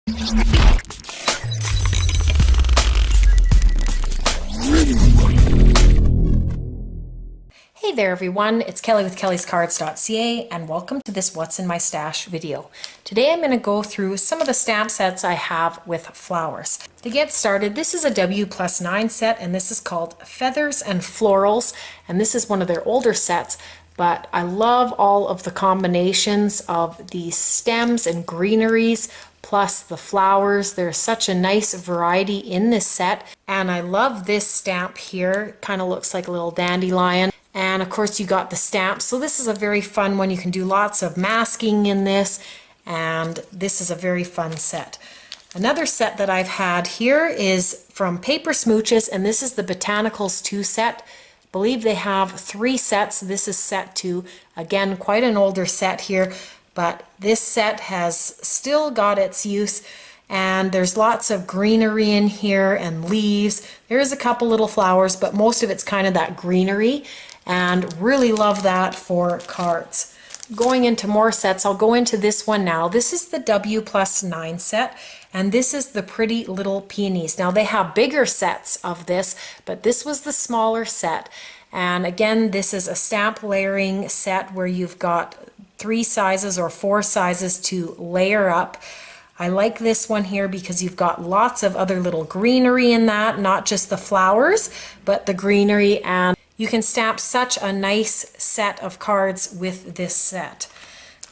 Hey there everyone, it's Kelly with Kellyscards.ca and welcome to this What's in My Stash video. Today I'm going to go through some of the stamp sets I have with flowers. To get started, this is a W+9 set and this is called Feathers and Florals, and this is one of their older sets, but I love all of the combinations of the stems and greeneries plus the flowers. There's such a nice variety in this set, and I love this stamp here. Kind of looks like a little dandelion. And of course you got the stamps, so this is a very fun one. You can do lots of masking in this, and this is a very fun set. Another set that I've had here is from Paper Smooches, and this is the Botanicals 2 set. I believe they have 3 sets. This is set 2. Again, quite an older set here, but this set has still got its use. And there's lots of greenery in here and leaves. There's a couple little flowers, but most of it's kind of that greenery, and really love that for cards. Going into more sets, I'll go into this one now. This is the W+9 set, and this is the Pretty Little Peonies. Now they have bigger sets of this, but this was the smaller set. And again, this is a stamp layering set where you've got 3 sizes or 4 sizes to layer up. I like this one here because you've got lots of other little greenery in that, not just the flowers, but the greenery, and you can stamp such a nice set of cards with this set.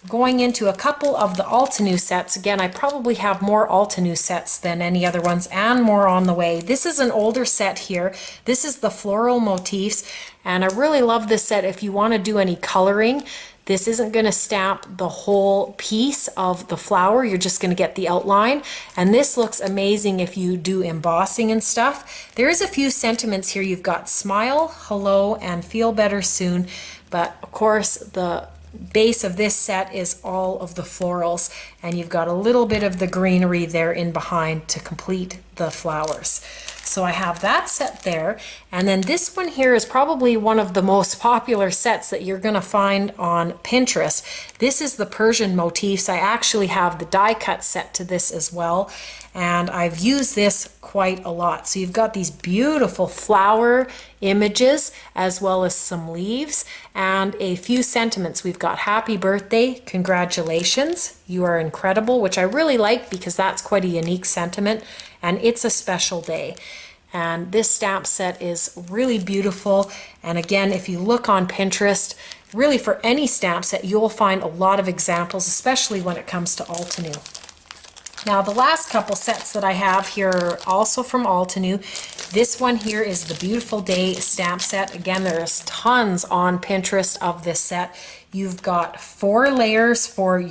Going into a couple of the Altenew sets, again, I probably have more Altenew sets than any other ones and more on the way. This is an older set here. This is the floral motifs, and I really love this set if you want to do any coloring. This isn't going to stamp the whole piece of the flower, you're just going to get the outline, and this looks amazing if you do embossing and stuff. There is a few sentiments here. You've got smile, hello, and feel better soon, but of course the base of this set is all of the florals, and you've got a little bit of the greenery there in behind to complete the flowers. So I have that set there, and then this one here is probably one of the most popular sets that you're going to find on Pinterest. This is the Persian motifs. I actually have the die cut set to this as well, and I've used this quite a lot. So you've got these beautiful flower images as well as some leaves and a few sentiments. We've got happy birthday, congratulations, you are incredible, which I really like because that's quite a unique sentiment, and it's a special day. And this stamp set is really beautiful, and again, if you look on Pinterest, really for any stamp set you'll find a lot of examples, especially when it comes to Altenew. Now the last couple sets that I have here are also from Altenew. This one here is the Beautiful Day stamp set. Again, there's tons on Pinterest of this set. You've got 4 layers for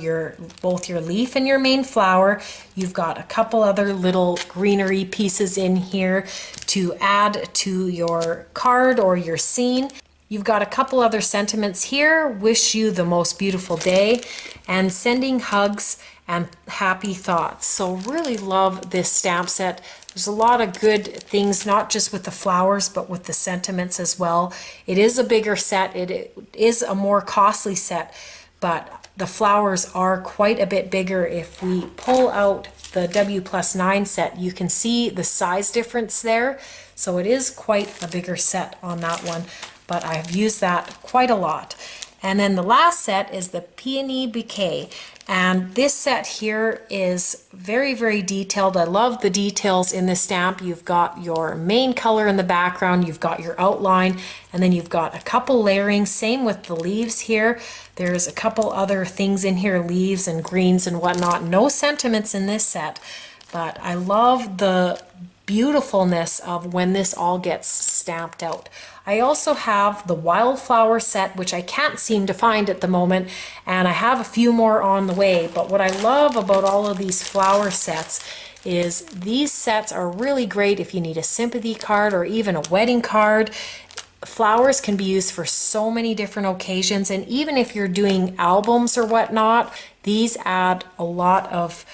both your leaf and your main flower. You've got a couple other little greenery pieces in here to add to your card or your scene. You've got a couple other sentiments here: wish you the most beautiful day, and sending hugs and happy thoughts. So really love this stamp set. There's a lot of good things, not just with the flowers, but with the sentiments as well. It is a bigger set. It is a more costly set, but the flowers are quite a bit bigger. If we pull out the W+9 set, you can see the size difference there. So it is quite a bigger set on that one, but I've used that quite a lot. And then the last set is the Peony Bouquet. And this set here is very, very detailed. I love the details in this stamp. You've got your main color in the background, you've got your outline, and then you've got a couple layerings. Same with the leaves here. There's a couple other things in here, leaves and greens and whatnot. No sentiments in this set, but I love the beautifulness of when this all gets stamped out. I also have the Wildflower set, which I can't seem to find at the moment, and I have a few more on the way. But what I love about all of these flower sets is these sets are really great if you need a sympathy card or even a wedding card. Flowers can be used for so many different occasions, and even if you're doing albums or whatnot, these add a lot of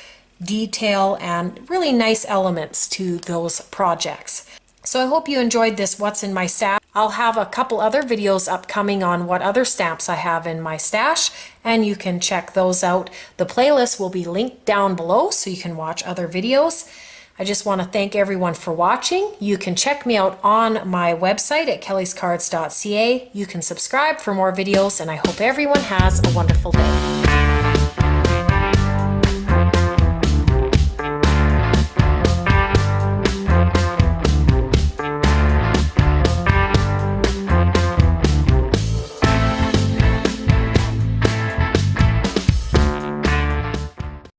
detail and really nice elements to those projects. So I hope you enjoyed this What's in My Stash. I'll have a couple other videos upcoming on what other stamps I have in my stash, and you can check those out. The playlist will be linked down below so you can watch other videos. I just want to thank everyone for watching. You can check me out on my website at Kellyscards.ca. You can subscribe for more videos, and I hope everyone has a wonderful day.